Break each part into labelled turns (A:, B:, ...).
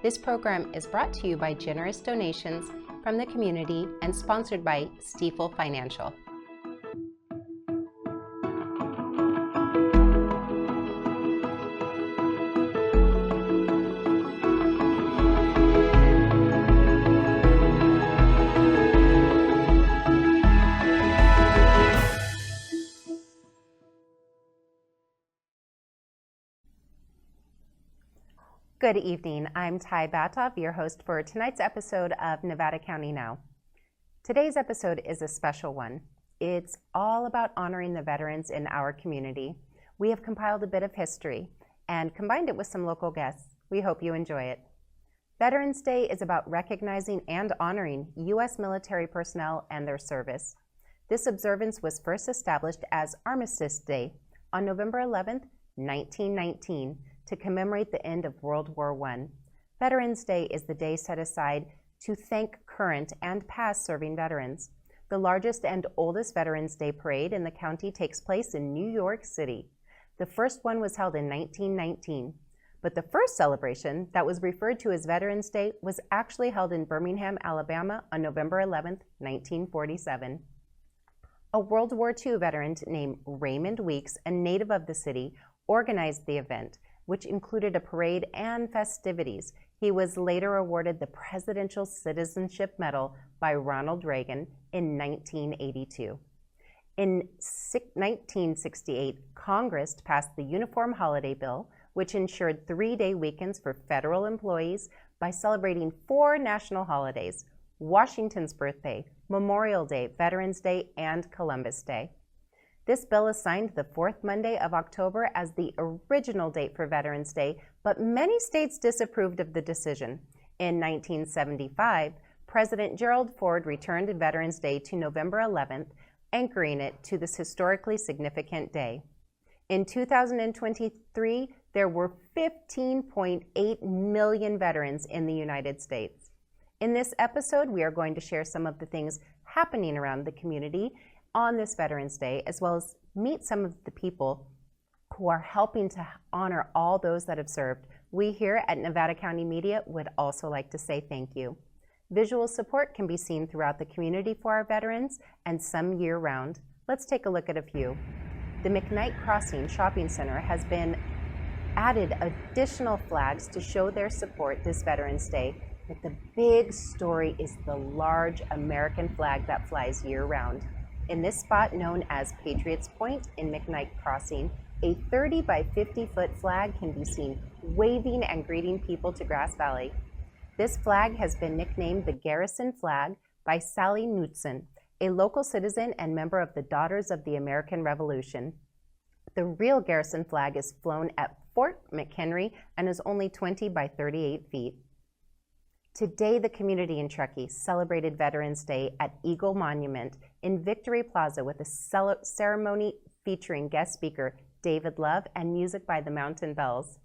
A: This program is brought to you by generous donations from the community and sponsored by Stifel Financial. Good evening. I'm Ty Batov, your host for tonight's episode of Nevada County Now. Today's episode is a special one. It's all about honoring the veterans in our community. We have compiled a bit of history and combined it with some local guests. We hope you enjoy it. Veterans Day is about recognizing and honoring U.S. military personnel and their service. This observance was first established as Armistice Day on November 11th, 1919, to commemorate the end of World War I. Veterans Day is the day set aside to thank current and past serving veterans. The largest and oldest Veterans Day parade in the county takes place in New York City. The first one was held in 1919, but the first celebration that was referred to as Veterans Day was actually held in Birmingham, Alabama on November 11th, 1947. A World War II veteran named Raymond Weeks, a native of the city, organized the event, which included a parade and festivities. He was later awarded the Presidential Citizenship Medal by Ronald Reagan in 1982. In 1968, Congress passed the Uniform Holiday Bill, which ensured 3-day weekends for federal employees by celebrating 4 national holidays: Washington's birthday, Memorial Day, Veterans Day, and Columbus Day. This bill assigned the 4th Monday of October as the original date for Veterans Day, but many states disapproved of the decision. In 1975, President Gerald Ford returned Veterans Day to November 11th, anchoring it to this historically significant day. In 2023, there were 15.8 million veterans in the United States. In this episode, we are going to share some of the things happening around the community on this Veterans Day, as well as meet some of the people who are helping to honor all those that have served. We here at Nevada County Media would also like to say thank you. Visual support can be seen throughout the community for our veterans and some year-round. Let's take a look at a few. The McKnight Crossing Shopping Center has been added additional flags to show their support this Veterans Day, but the big story is the large American flag that flies year-round. In this spot known as Patriots Point in McKnight Crossing, a 30 by 50 foot flag can be seen waving and greeting people to Grass Valley. This flag has been nicknamed the Garrison Flag by Sally Knutson, a local citizen and member of the Daughters of the American Revolution. The real Garrison flag is flown at Fort McHenry and is only 20 by 38 feet. Today, the community in Truckee celebrated Veterans Day at Eagle Monument in Victory Plaza with a ceremony featuring guest speaker David Love and music by the Mountain Bells.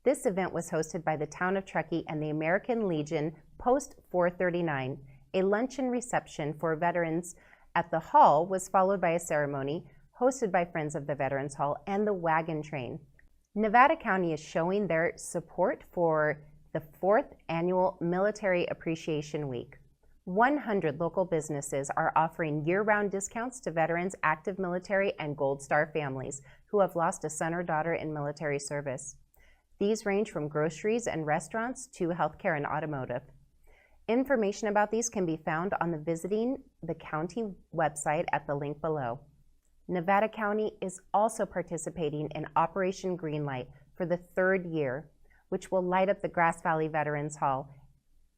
A: This event was hosted by the town of Truckee and the American Legion Post 439. A luncheon reception for veterans at the hall was followed by a ceremony hosted by Friends of the Veterans Hall and the Wagon Train. Nevada County is showing their support for the 4th Annual Military Appreciation Week. 100 local businesses are offering year-round discounts to veterans, active military, and Gold Star families who have lost a son or daughter in military service. These range from groceries and restaurants to healthcare and automotive. Information about these can be found on the Visiting the County website at the link below. Nevada County is also participating in Operation Greenlight for the 3rd year, which will light up the Grass Valley Veterans Hall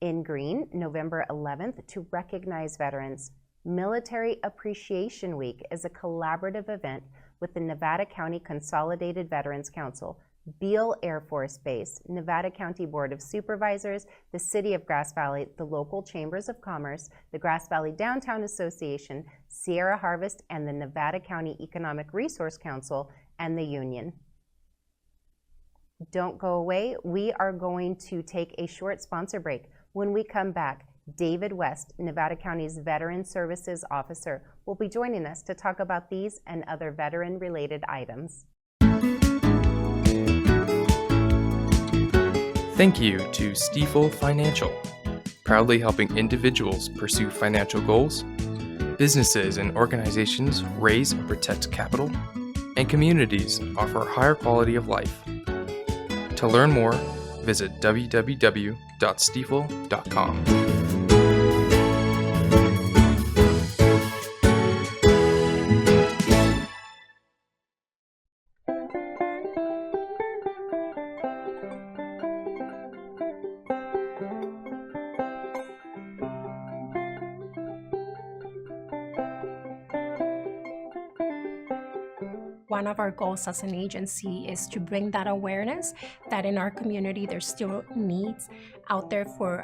A: in green November 11th to recognize veterans. Military Appreciation Week is a collaborative event with the Nevada County Consolidated Veterans Council, Beale Air Force Base, Nevada County Board of Supervisors, the City of Grass Valley, the local Chambers of Commerce, the Grass Valley Downtown Association, Sierra Harvest, and the Nevada County Economic Resource Council, and the Union. Don't go away. We are going to take a short sponsor break. When we come back, David West, Nevada County's Veteran Services Officer, will be joining us to talk about these and other veteran-related items.
B: Thank you to Stiefel Financial, proudly helping individuals pursue financial goals, businesses and organizations raise and protect capital, and communities offer a higher quality of life. To learn more, visit www.stiefel.com.
C: One of our goals as an agency is to bring that awareness that in our community there's still needs out there for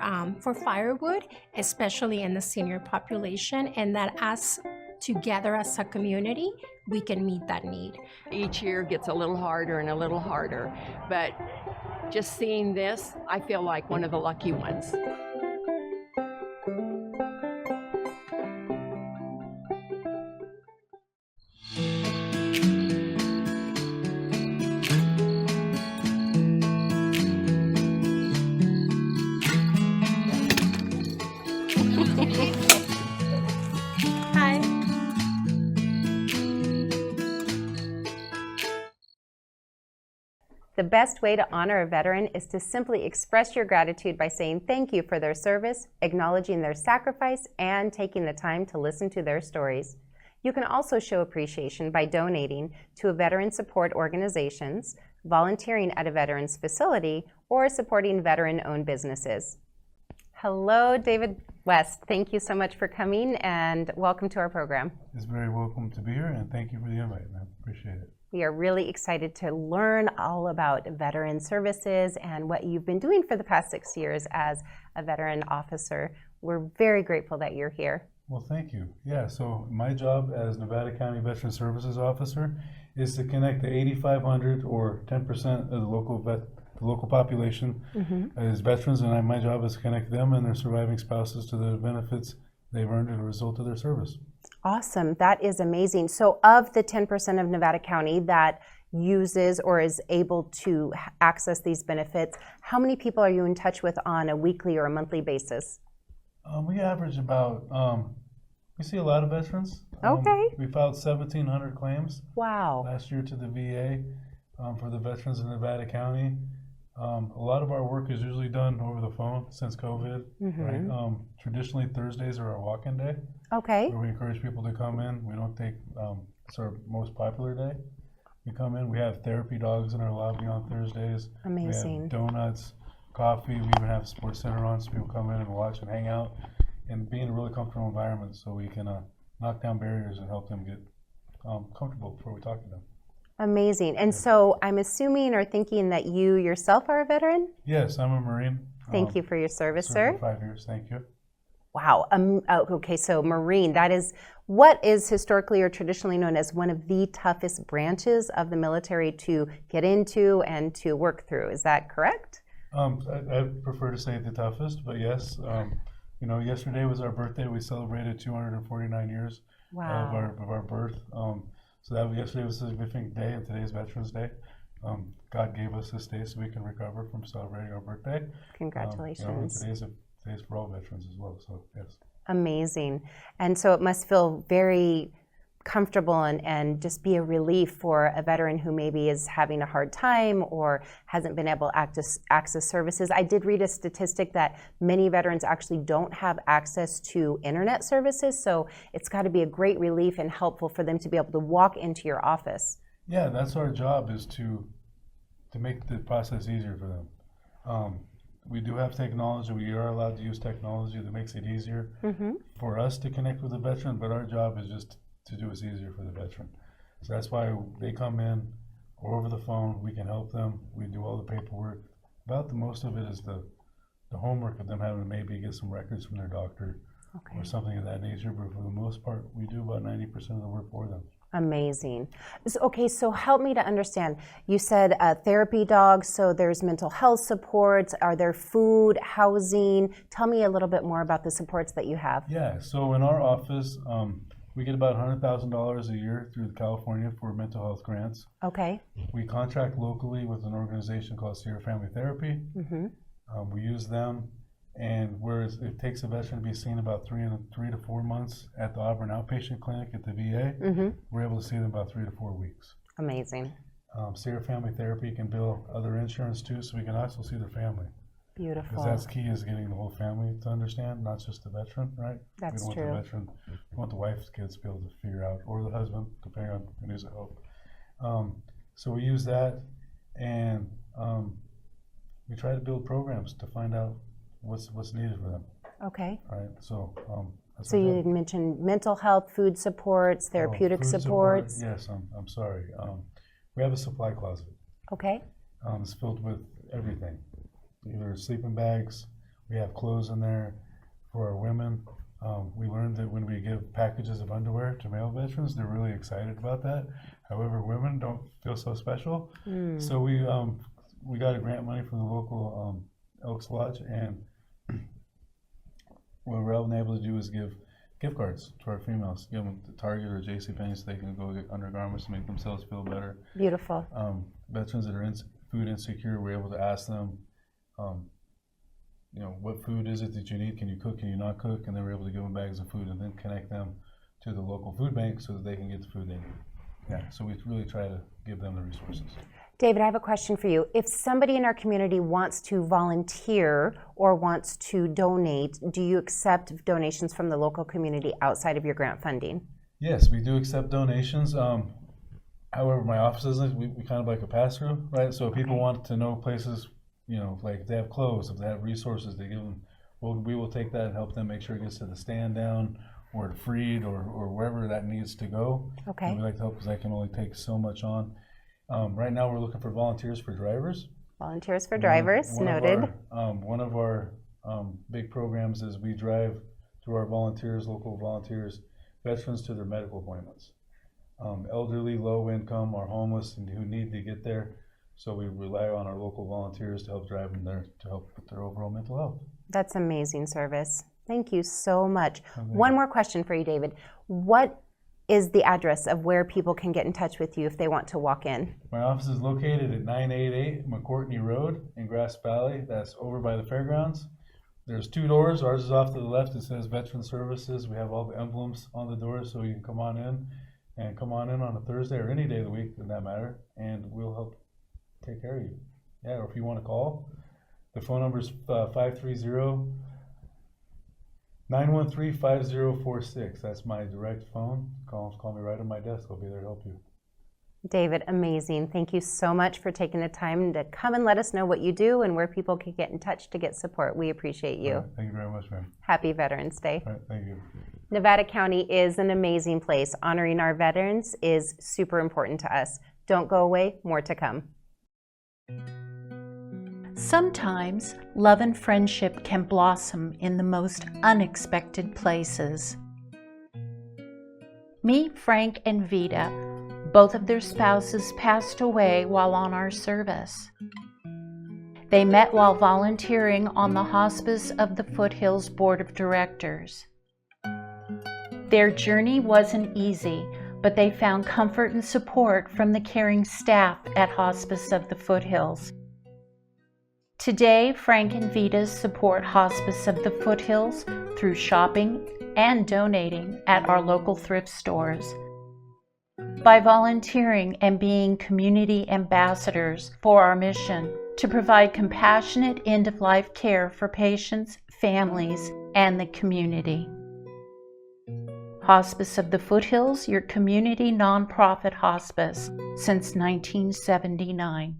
C: firewood, especially in the senior population, and that as together as a community, we can meet that need.
D: Each year gets a little harder and a little harder, but just seeing this, I feel like one of the lucky ones.
C: Hi.
A: The best way to honor a veteran is to simply express your gratitude by saying thank you for their service, acknowledging their sacrifice, and taking the time to listen to their stories. You can also show appreciation by donating to a veteran support organizations, volunteering at a veteran's facility, or supporting veteran-owned businesses. Hello, David West. Thank you so much for coming and welcome to our program.
E: It's very welcome to be here, and thank you for the invite, man. Appreciate it.
A: We are really excited to learn all about veteran services and what you've been doing for the past 6 years as a veteran officer. We're very grateful that you're here.
E: Well, thank you. Yeah, so my job as Nevada County Veteran Services Officer is to connect the 8,500 or 10% of the local population as veterans, and my job is to connect them and their surviving spouses to the benefits they've earned as a result of their service.
A: Awesome. That is amazing. So of the 10% of Nevada County that uses or is able to access these benefits, how many people are you in touch with on a weekly or a monthly basis?
E: We average about, we see a lot of veterans.
A: Okay.
E: We filed 1,700 claims
A: Wow.
E: last year to the VA for the veterans in Nevada County. A lot of our work is usually done over the phone since COVID. Right? Traditionally, Thursdays are our walk-in day,
A: Okay.
E: where we encourage people to come in. We don't take, it's our most popular day. We come in, we have therapy dogs in our lobby on Thursdays.
A: Amazing.
E: We have donuts, coffee. We even have Sports Center on, so people come in and watch and hang out and be in a really comfortable environment so we can knock down barriers and help them get comfortable before we talk to them.
A: Amazing. And so I'm assuming or thinking that you yourself are a veteran?
E: Yes, I'm a Marine.
A: Thank you for your service,
E: Served
A: sir.
E: for 5 years, thank you.
A: Wow. Okay, so Marine, that is what is historically or traditionally known as one of the toughest branches of the military to get into and to work through. Is that correct?
E: I prefer to say the toughest, but yes. You know, yesterday was our birthday. We celebrated 249 years
A: Wow.
E: of our birth. So yesterday was a significant day, and today's Veterans Day. God gave us this day so we can recover from celebrating our birthday.
A: Congratulations.
E: Today's for all veterans as well, so yes.
A: Amazing. And so it must feel very comfortable and just be a relief for a veteran who maybe is having a hard time or hasn't been able to access services. I did read a statistic that many veterans actually don't have access to internet services, so it's got to be a great relief and helpful for them to be able to walk into your office.
E: Yeah, that's our job, is to make the process easier for them. We do have technology. We are allowed to use technology that makes it easier for us to connect with the veteran, but our job is just to do what's easier for the veteran. So that's why they come in, or over the phone, we can help them. We do all the paperwork. About the most of it is the homework of them having to maybe get some records from their doctor or something of that nature, but for the most part, we do about 90% of the work for them.
A: Amazing. Okay, so help me to understand. You said therapy dogs, so there's mental health supports. Are there food, housing? Tell me a little bit more about the supports that you have.
E: Yeah, so in our office, we get about $100,000 a year through California for mental health grants.
A: Okay.
E: We contract locally with an organization called Sierra Family Therapy, We use them, and whereas it takes a veteran to be seen about 3 to 4 months at the Auburn outpatient clinic at the VA, we're able to see them about 3 to 4 weeks.
A: Amazing.
E: Sierra Family Therapy can bill other insurance too, so we can also see their family.
A: Beautiful.
E: Because that's key, is getting the whole family to understand, not just the veteran, right?
A: That's
E: we don't
A: true.
E: Want the veteran, we want the wife's kids to be able to figure out, or the husband, depending on who needs help. So we use that, and we try to build programs to find out what's needed for them.
A: Okay.
E: Right. So.
A: So you had mentioned mental health, food supports, therapeutic
E: food
A: supports.
E: Support, yes, I'm sorry. We have a supply closet.
A: Okay.
E: It's filled with everything. Either sleeping bags, we have clothes in there for our women. We learned that when we give packages of underwear to male veterans, they're really excited about that. However, women don't feel so special. So we got a grant money from the local Elks Lodge, and what we're able to do is give gift cards to our females, give them to Target or JCPenney so they can go get undergarments to make themselves feel better.
A: Beautiful.
E: Veterans that are food insecure, we're able to ask them, what food is it that you need? Can you cook? Can you not cook? And then we're able to give them bags of food and then connect them to the local food bank so that they can get the food they need. Yeah, so we really try to give them the resources.
A: David, I have a question for you. If somebody in our community wants to volunteer or wants to donate, do you accept donations from the local community outside of your grant funding?
E: Yes, we do accept donations. However, my office isn't. We kind of like a pass-through, right? So if people want to know places, like if they have clothes, if they have resources, they give them. We will take that and help them make sure it gets to the stand down or to Freed or wherever that needs to go.
A: Okay.
E: And we like to help because I can only take so much on. Right now, we're looking for volunteers for drivers.
A: Volunteers for drivers, noted.
E: One of our big programs is we drive through our volunteers, local volunteers, veterans to their medical appointments. Elderly, low income, or homeless, and who need to get there. So we rely on our local volunteers to help drive them there to help with their overall mental health.
A: That's amazing service. Thank you so much. One more question for you, David. What is the address of where people can get in touch with you if they want to walk in?
E: My office is located at 988 McCourtney Road in Grass Valley. That's over by the fairgrounds. There's 2 doors. Ours is off to the left. It says Veteran Services. We have all the emblems on the doors, so you can come on in on a Thursday or any day of the week, in that matter, and we'll help take care of you. Yeah, or if you want to call, the phone number is 530-913-5046. That's my direct phone. Call me right on my desk. I'll be there to help you.
A: David, amazing. Thank you so much for taking the time to come and let us know what you do and where people can get in touch to get support. We appreciate you.
E: Right, thank you very much, ma'am.
A: Happy Veterans Day.
E: All right, thank you.
A: Nevada County is an amazing place. Honoring our veterans is super important to us. Don't go away, more to come.
F: Sometimes love and friendship can blossom in the most unexpected places. Meet Frank and Vita. Both of their spouses passed away while on our service. They met while volunteering on the Hospice of the Foothills Board of Directors. Their journey wasn't easy, but they found comfort and support from the caring staff at Hospice of the Foothills. Today, Frank and Vita support Hospice of the Foothills through shopping and donating at our local thrift stores. By volunteering and being community ambassadors for our mission to provide compassionate end-of-life care for patients, families, and the community. Hospice of the Foothills, your community nonprofit hospice since 1979.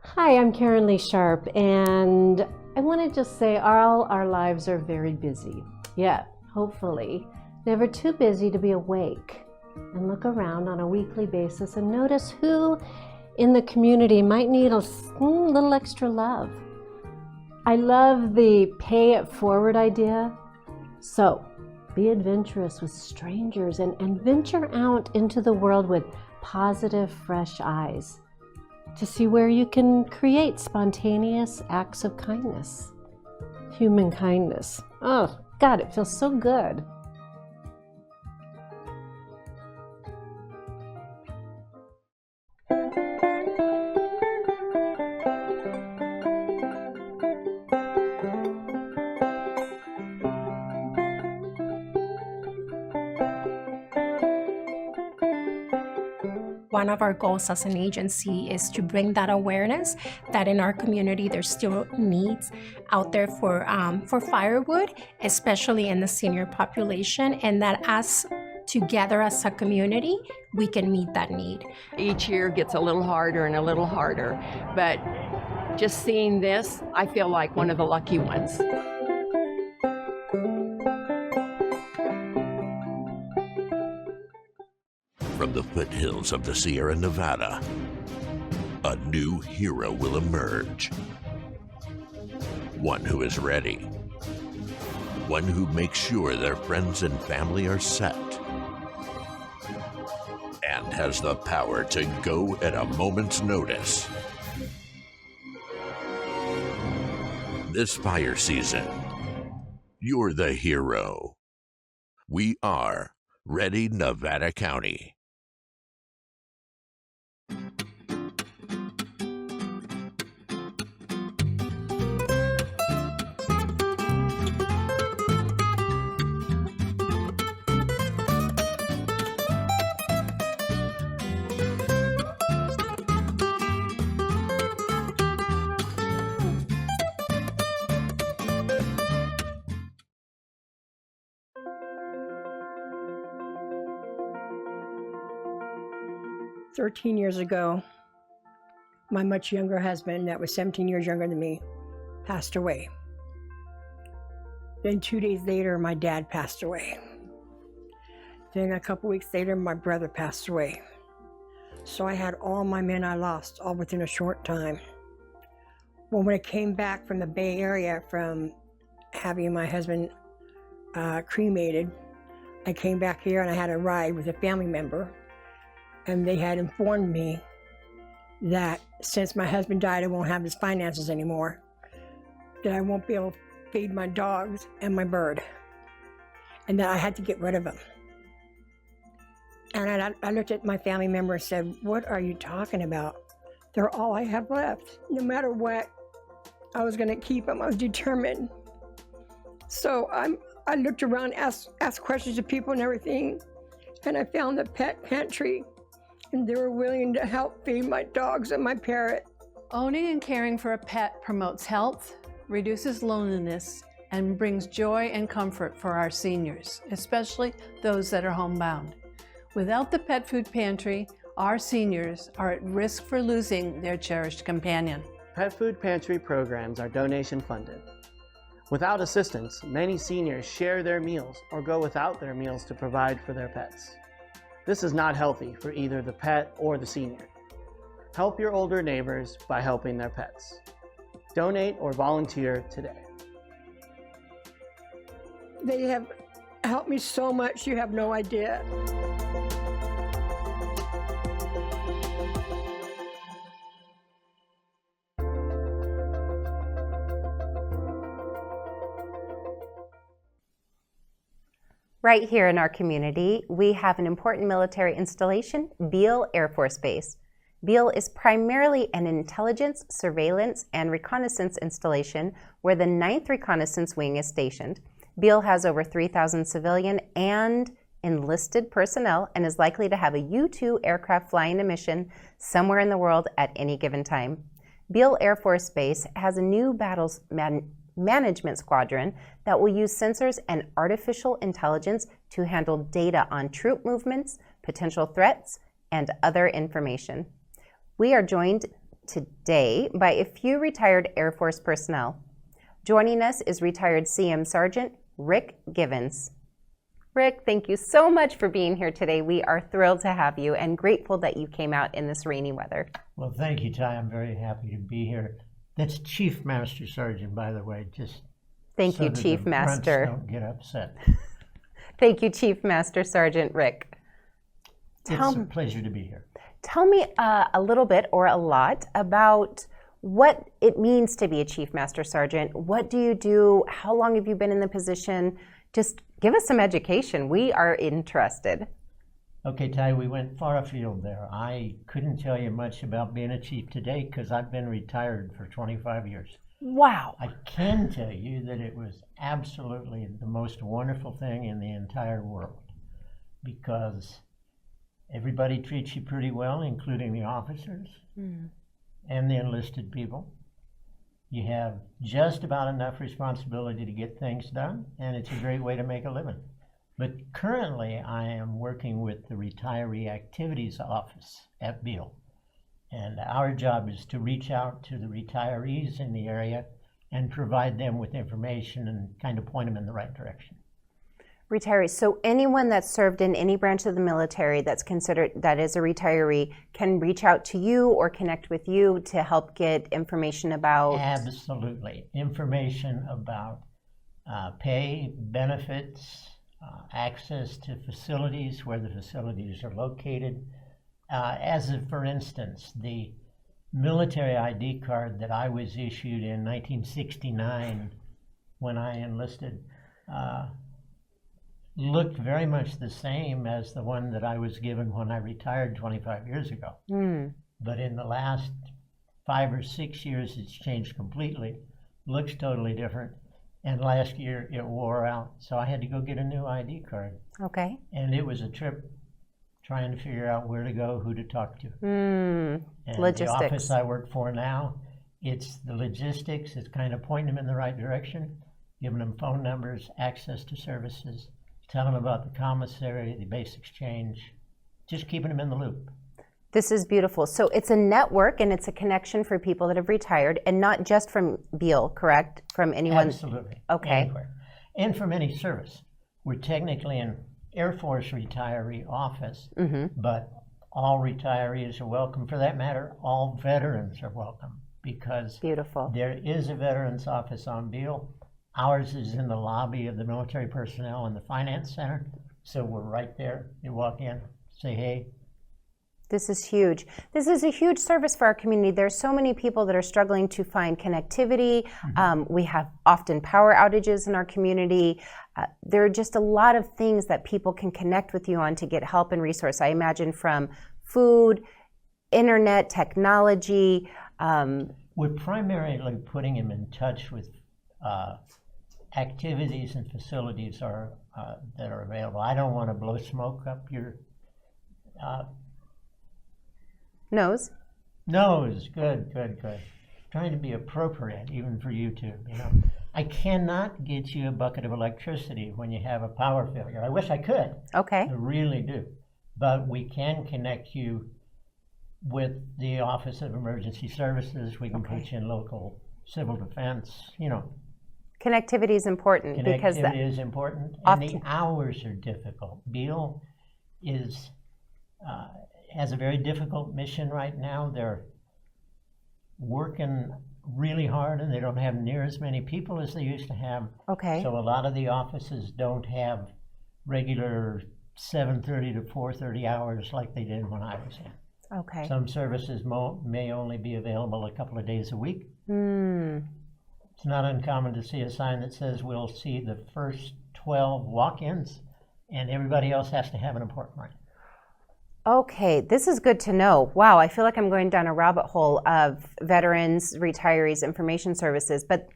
G: Hi, I'm Karen Lee Sharp, and I want to just say all our lives are very busy, yet hopefully never too busy to be awake and look around on a weekly basis and notice who in the community might need a little extra love. I love the pay it forward idea, so be adventurous with strangers and venture out into the world with positive, fresh eyes to see where you can create spontaneous acts of kindness. Human kindness. Oh, God, it feels so good.
C: One of our goals as an agency is to bring that awareness that in our community there's still needs out there for firewood, especially in the senior population, and that as together as a community, we can meet that need.
D: Each year gets a little harder and a little harder, but just seeing this, I feel like one of the lucky ones.
H: From the foothills of the Sierra Nevada, a new hero will emerge. One who is ready. One who makes sure their friends and family are set. And has the power to go at a moment's notice. This fire season, you're the hero. We are Ready Nevada County.
I: "13 years ago, my much younger husband, that was 17 years younger than me, passed away. Then 2 days later, my dad passed away. Then a couple weeks later, my brother passed away. So I had all my men I lost, all within a short time. Well, when I came back from the Bay Area from having my husband cremated, I came back here and I had a ride with a family member. And they had informed me that since my husband died, I won't have his finances anymore, that I won't be able to feed my dogs and my bird, and that I had to get rid of them. And I looked at my family member and said, "What are you talking about? They're all I have left. No matter what, I was going to keep them. I was determined." So I looked around, asked questions of people and everything, and I found the pet pantry. And they were willing to help feed my dogs and my parrot.
J: Owning and caring for a pet promotes health, reduces loneliness, and brings joy and comfort for our seniors, especially those that are homebound. Without the pet food pantry, our seniors are at risk for losing their cherished companion.
K: Pet food pantry programs are donation funded. Without assistance, many seniors share their meals or go without their meals to provide for their pets. This is not healthy for either the pet or the senior. Help your older neighbors by helping their pets. Donate or volunteer today.
I: They have helped me so much, you have no idea.
A: Right here in our community, we have an important military installation, Beale Air Force Base. Beale is primarily an intelligence, surveillance, and reconnaissance installation where the 9th Reconnaissance Wing is stationed. Beale has over 3,000 civilian and enlisted personnel and is likely to have a U-2 aircraft flying a mission somewhere in the world at any given time. Beale Air Force Base has a new battles management squadron that will use sensors and artificial intelligence to handle data on troop movements, potential threats, and other information. We are joined today by a few retired Air Force personnel. Joining us is retired CM Sergeant Rick Givens. Rick, thank you so much for being here today. We are thrilled to have you and grateful that you came out in this rainy weather.
L: Well, thank you, Ty. I'm very happy to be here. That's Chief Master Sergeant, by the way. Just
A: thank you, Chief Master.
L: Don't get upset.
A: Thank you, Chief Master Sergeant Rick.
L: It's a pleasure to be here.
A: Tell me a little bit or a lot about what it means to be a Chief Master Sergeant. What do you do? How long have you been in the position? Just give us some education. We are interested.
L: Okay, Ty, we went far afield there. I couldn't tell you much about being a chief today because I've been retired for 25 years.
A: Wow.
L: I can tell you that it was absolutely the most wonderful thing in the entire world because Everybody treats you pretty well, including the officers and the enlisted people. You have just about enough responsibility to get things done, and it's a great way to make a living. But currently, I am working with the Retiree Activities Office at Beale. And our job is to reach out to the retirees in the area and provide them with information and kind of point them in the right direction.
A: Retirees. So anyone that's served in any branch of the military that's considered that is a retiree can reach out to you or connect with you to help get information about.
L: Absolutely. Information about pay, benefits, access to facilities, where the facilities are located. For instance, the military ID card that I was issued in 1969 when I enlisted looked very much the same as the one that I was given when I retired 25 years ago. But in the last 5 or 6 years, it's changed completely. Looks totally different. And last year, it wore out. So I had to go get a new ID card.
A: Okay.
L: And it was a trip trying to figure out where to go, who to talk to. And
A: logistics.
L: The office I work for now, it's the logistics. It's kind of pointing them in the right direction, giving them phone numbers, access to services, telling them about the commissary, the base exchange, just keeping them in the loop.
A: This is beautiful. So it's a network and it's a connection for people that have retired, and not just from Beale, correct? From anyone?
L: Absolutely.
A: Okay.
L: Anywhere. And from any service. We're technically an Air Force retiree office, but all retirees are welcome. For that matter, all veterans are welcome, because
A: beautiful.
L: There is a veterans office on Beale. Ours is in the lobby of the military personnel in the finance center. So we're right there. You walk in, say hey.
A: This is huge. This is a huge service for our community. There's so many people that are struggling to find connectivity. We have often power outages in our community. There are just a lot of things that people can connect with you on to get help and resource. I imagine from food, internet, technology.
L: We're primarily putting them in touch with activities and facilities that are available. I don't want to blow smoke up your
A: nose.
L: Good. Trying to be appropriate, even for you two. I cannot get you a bucket of electricity when you have a power failure. I wish I could.
A: Okay.
L: I really do. But we can connect you with the Office of Emergency Services. We can put you in local civil defense.
A: Connectivity is important.
L: Connectivity is important, and the hours are difficult. Beale has a very difficult mission right now. They're working really hard, and they don't have near as many people as they used to have.
A: Okay.
L: So a lot of the offices don't have regular 7:30 to 4:30 hours like they did when I was in.
A: Okay.
L: Some services may only be available a couple of days a week. It's not uncommon to see a sign that says we'll see the first 12 walk-ins, and everybody else has to have an appointment.
A: Okay, this is good to know. Wow, I feel like I'm going down a rabbit hole of veterans, retirees, information services. But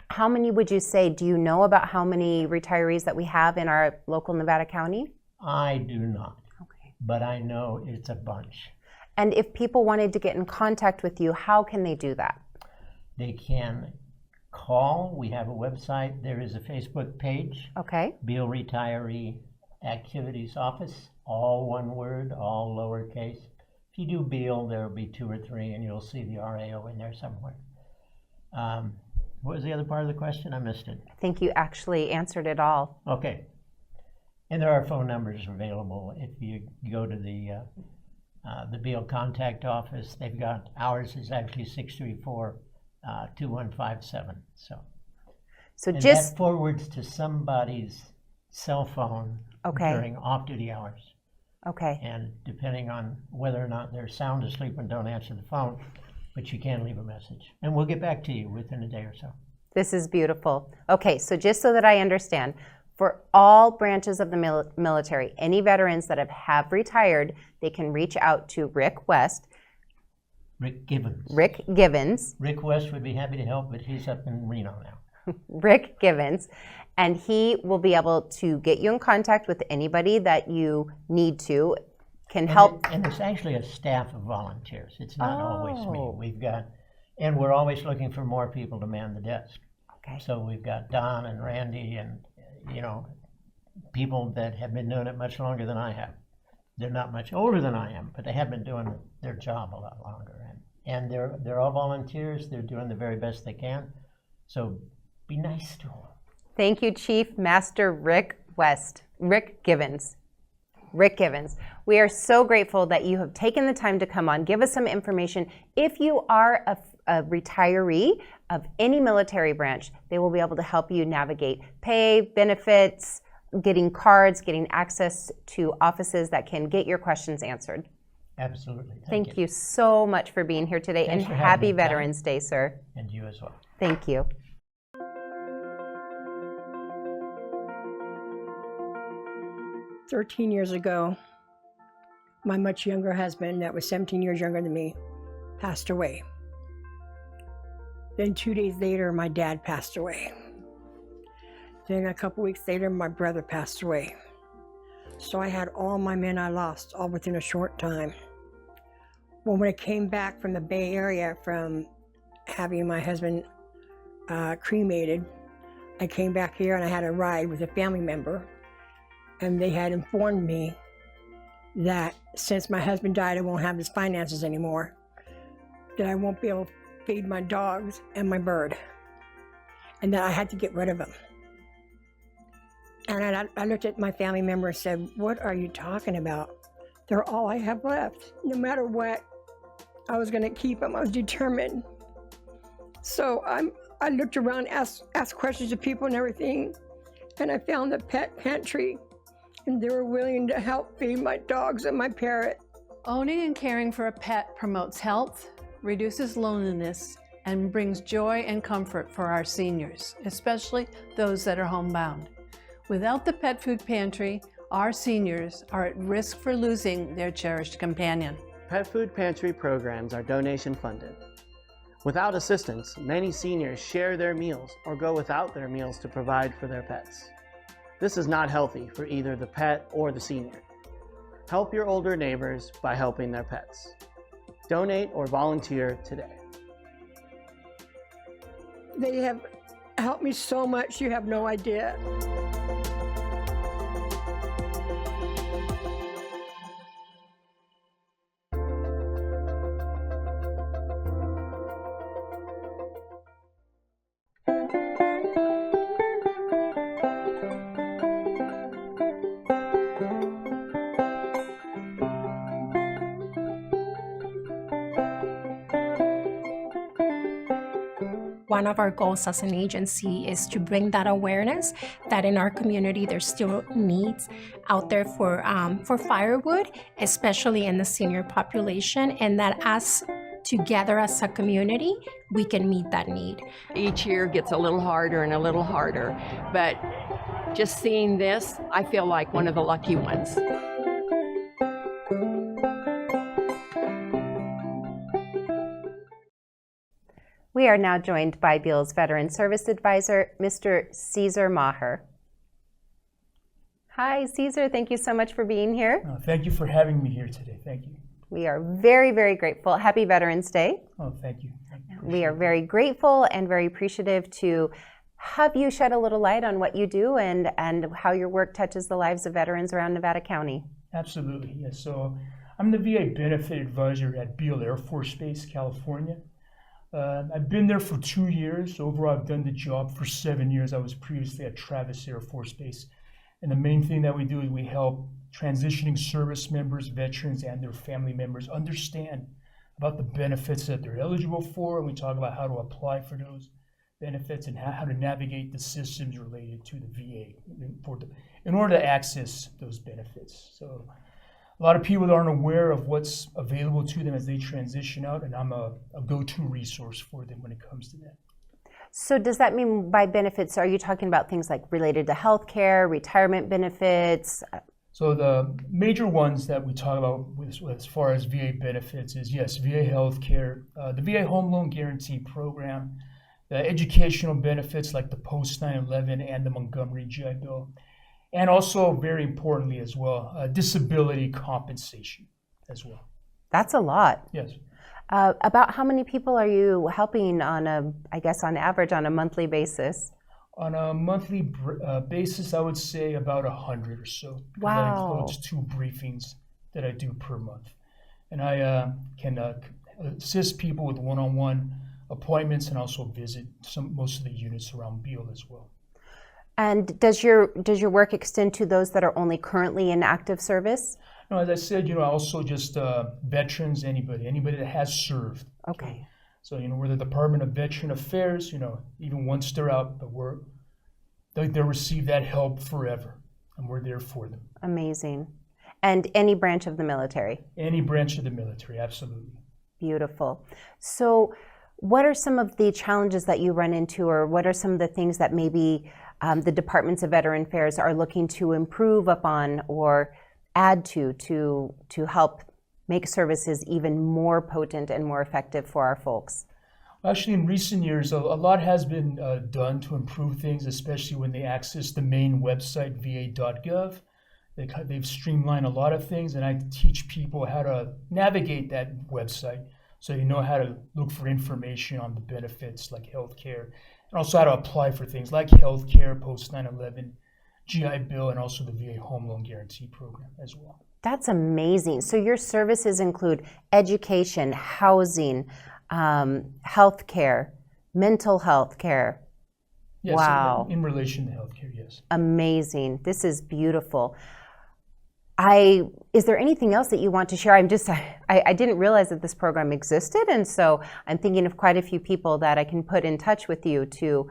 A: how many would you say? Do you know about how many retirees that we have in our local Nevada County?
L: I do not.
A: Okay.
L: But I know it's a bunch.
A: And if people wanted to get in contact with you, how can they do that?
L: They can call. We have a website. There is a Facebook page.
A: Okay.
L: Beale Retiree Activities Office. All one word, all lowercase. If you do Beale, there will be 2 or 3, and you'll see the RAO in there somewhere. What was the other part of the question? I missed it.
A: I think you actually answered it all.
L: Okay. And there are phone numbers available. If you go to the Beale contact office, they've got, ours is actually 634-2157. So and
A: just
L: that forwards to somebody's cell phone during off-duty hours.
A: Okay.
L: And depending on whether or not they're sound asleep and don't answer the phone, but you can leave a message. And we'll get back to you within a day or so.
A: This is beautiful. Okay, so just so that I understand, for all branches of the military, any veterans that have retired, they can reach out to Rick Givens. Rick
L: West would be happy to help, but he's up in Reno now.
A: Rick Givens, and he will be able to get you in contact with anybody that you need to. can help.
L: And it's actually a staff of volunteers. It's not always me.
A: Oh.
L: We've got, and we're always looking for more people to man the desk.
A: Okay.
L: So we've got Don and Randy and, you know, people that have been doing it much longer than I have. They're not much older than I am, but they have been doing their job a lot longer. And they're all volunteers. They're doing the very best they can. So be nice to them.
A: Thank you, Chief Master Rick Givens. We are so grateful that you have taken the time to come on, give us some information. If you are a retiree of any military branch, they will be able to help you navigate pay, benefits, getting cards, getting access to offices that can get your questions answered.
L: Absolutely.
A: Thank you so much for being here today.
L: Thanks
A: and
L: for
A: happy
L: having me,
A: Veterans Day, sir.
L: And you as well.
A: Thank you.
I: "13 years ago, my much younger husband, that was 17 years younger than me, passed away. Then 2 days later, my dad passed away. Then a couple weeks later, my brother passed away. So I had all my men I lost, all within a short time. Well, when I came back from the Bay Area from having my husband cremated, I came back here and I had a ride with a family member, and they had informed me that since my husband died, I won't have his finances anymore, that I won't be able to feed my dogs and my bird, and that I had to get rid of them. And I looked at my family member and said, "What are you talking about? They're all I have left. No matter what, I was going to keep them. I was determined." So I looked around, asked questions of people and everything, and I found the pet pantry, and they were willing to help feed my dogs and my parrot.
J: Owning and caring for a pet promotes health, reduces loneliness, and brings joy and comfort for our seniors, especially those that are homebound. Without the pet food pantry, our seniors are at risk for losing their cherished companion.
K: Pet food pantry programs are donation funded. Without assistance, many seniors share their meals or go without their meals to provide for their pets. This is not healthy for either the pet or the senior. Help your older neighbors by helping their pets. Donate or volunteer today.
I: They have helped me so much, you have no idea.
C: One of our goals as an agency is to bring that awareness that in our community there's still needs out there for firewood, especially in the senior population, and that together as a community, we can meet that need.
D: Each year gets a little harder and a little harder, but just seeing this, I feel like one of the lucky ones.
A: We are now joined by Beale's Veteran Service Advisor, Mr. Caesar Maher. Hi, Caesar. Thank you so much for being here.
M: Thank you for having me here today. Thank you.
A: We are very, very grateful. Happy Veterans Day.
M: Oh, thank you.
A: We are very grateful and very appreciative to have you shed a little light on what you do and how your work touches the lives of veterans around Nevada County.
M: Absolutely, yes. So I'm the VA Benefit Advisor at Beale Air Force Base, California. I've been there for 2 years. Overall, I've done the job for 7 years. I was previously at Travis Air Force Base. And the main thing that we do is we help transitioning service members, veterans, and their family members understand about the benefits that they're eligible for. And we talk about how to apply for those benefits and how to navigate the systems related to the VA in order to access those benefits. So a lot of people aren't aware of what's available to them as they transition out, and I'm a go-to resource for them when it comes to that.
A: So does that mean by benefits, are you talking about things like related to health care, retirement benefits?
M: So the major ones that we talk about as far as VA benefits is, yes, VA health care, the VA Home Loan Guarantee Program, the educational benefits like the post 9/11 and the Montgomery GI Bill, And also, very importantly as well, disability compensation as well.
A: That's a lot.
M: Yes.
A: About how many people are you helping on on average, on a monthly basis?
M: On a monthly basis, I would say about 100 or so.
A: Wow.
M: That includes 2 briefings that I do per month. And I can assist people with one-on-one appointments and also visit most of the units around Beale as well.
A: And does your work extend to those that are only currently in active service?
M: No, as I said, also just veterans, anybody that has served.
A: Okay.
M: So, we're the Department of Veteran Affairs, even once they're out, but they'll receive that help forever, and we're there for them.
A: Amazing. And any branch of the military?
M: Any branch of the military, absolutely.
A: Beautiful. So what are some of the challenges that you run into, or what are some of the things that maybe the Departments of Veteran Affairs are looking to improve upon or add to help make services even more potent and more effective for our folks?
M: Actually, in recent years, a lot has been done to improve things, especially when they access the main website, va.gov. They've streamlined a lot of things, and I teach people how to navigate that website so you know how to look for information on the benefits like healthcare, and also how to apply for things like healthcare, post 9/11, GI Bill, and also the VA Home Loan Guarantee Program as well.
A: That's amazing. So your services include education, housing, healthcare, mental health care.
M: Yes,
A: wow.
M: In relation to healthcare, yes.
A: Amazing. This is beautiful. Is there anything else that you want to share? I didn't realize that this program existed, and so I'm thinking of quite a few people that I can put in touch with you to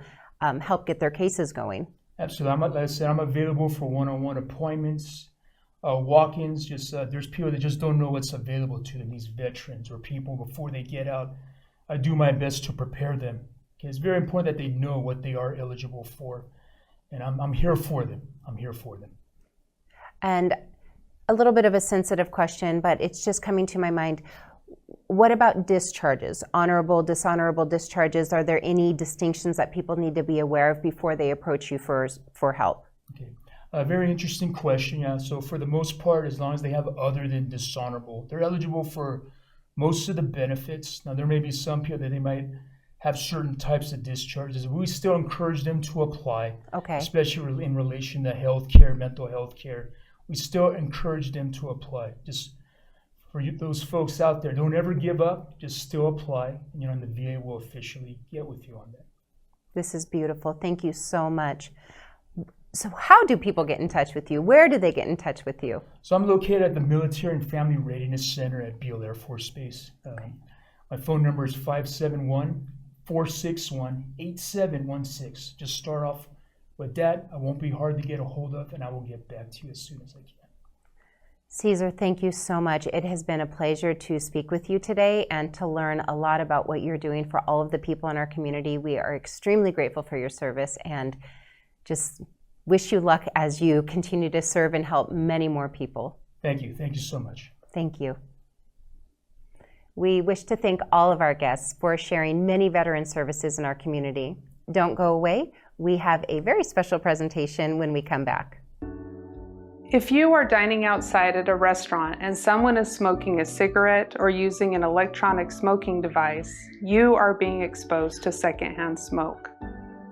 A: help get their cases going.
M: Absolutely. Like I said, I'm available for one-on-one appointments, walk-ins. There's people that just don't know what's available to them, these veterans or people before they get out. I do my best to prepare them. Okay, it's very important that they know what they are eligible for, and I'm here for them. I'm here for them.
A: And a little bit of a sensitive question, but it's just coming to my mind. What about discharges, honorable, dishonorable discharges? Are there any distinctions that people need to be aware of before they approach you for help?
M: Okay, a very interesting question. Yeah. So for the most part, as long as they have other than dishonorable, they're eligible for most of the benefits. Now, there may be some people that they might have certain types of discharges. We still encourage them to apply,
A: okay,
M: especially in relation to health care, mental health care. We still encourage them to apply. Just for those folks out there, don't ever give up. Just still apply. And the VA will officially get with you on that.
A: This is beautiful. Thank you so much. So how do people get in touch with you? Where do they get in touch with you?
M: So I'm located at the Military and Family Readiness Center at Beale Air Force Base. My phone number is 571-461-8716. Just start off with that. I won't be hard to get a hold of, and I will get back to you as soon as I can.
A: Cesar, thank you so much. It has been a pleasure to speak with you today and to learn a lot about what you're doing for all of the people in our community. We are extremely grateful for your service and just wish you luck as you continue to serve and help many more people.
M: Thank you. Thank you so much.
A: Thank you. We wish to thank all of our guests for sharing many veteran services in our community. Don't go away. We have a very special presentation when we come back.
N: If you are dining outside at a restaurant and someone is smoking a cigarette or using an electronic smoking device, you are being exposed to secondhand smoke.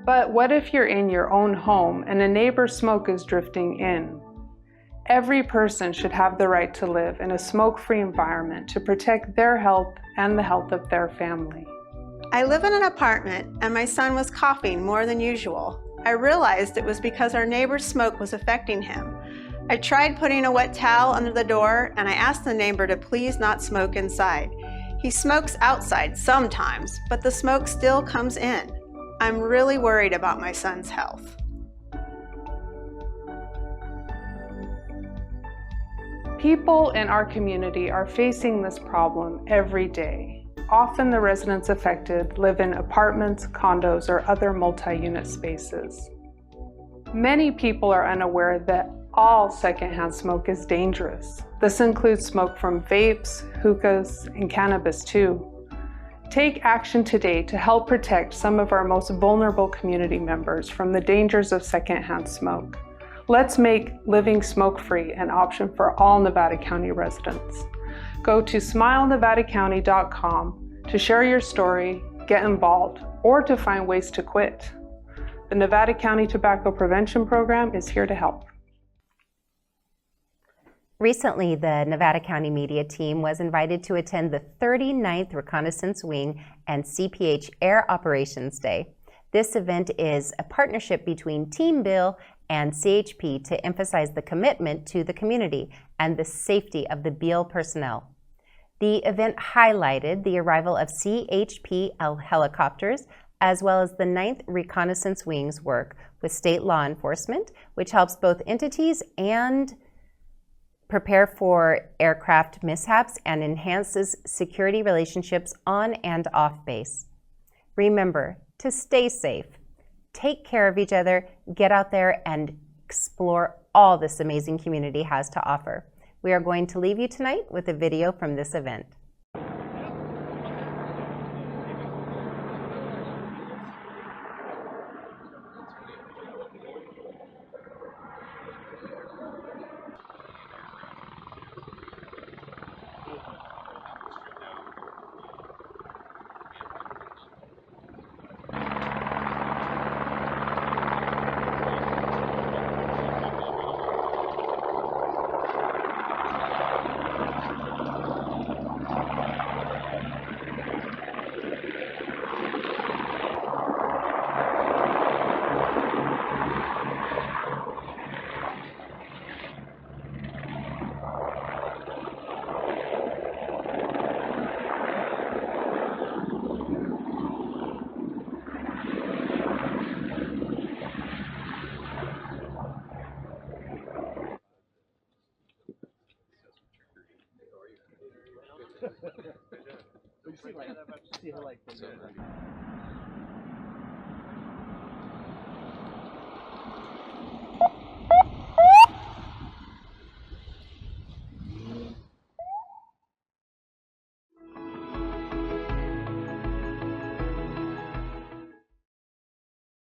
N: But what if you're in your own home and a neighbor's smoke is drifting in? Every person should have the right to live in a smoke-free environment to protect their health and the health of their family.
O: I live in an apartment and my son was coughing more than usual. I realized it was because our neighbor's smoke was affecting him. I tried putting a wet towel under the door and I asked the neighbor to please not smoke inside. He smokes outside sometimes, but the smoke still comes in. I'm really worried about my son's health.
N: People in our community are facing this problem every day. Often the residents affected live in apartments, condos, or other multi-unit spaces. Many people are unaware that all secondhand smoke is dangerous. This includes smoke from vapes, hookahs, and cannabis too. Take action today to help protect some of our most vulnerable community members from the dangers of secondhand smoke. Let's make living smoke-free an option for all Nevada County residents. Go to smilenevadacounty.com to share your story, get involved, or to find ways to quit. The Nevada County Tobacco Prevention Program is here to help.
A: Recently, the Nevada County Media Team was invited to attend the 39th Reconnaissance Wing and CPH Air Operations Day. This event is a partnership between Team Beale and CHP to emphasize the commitment to the community and the safety of the Beale personnel. The event highlighted the arrival of CHP helicopters as well as the 9th Reconnaissance Wing's work with state law enforcement, which helps both entities and prepare for aircraft mishaps and enhances security relationships on and off base. Remember to stay safe, take care of each other, get out there and explore all this amazing community has to offer. We are going to leave you tonight with a video from this event.
K: You see, like,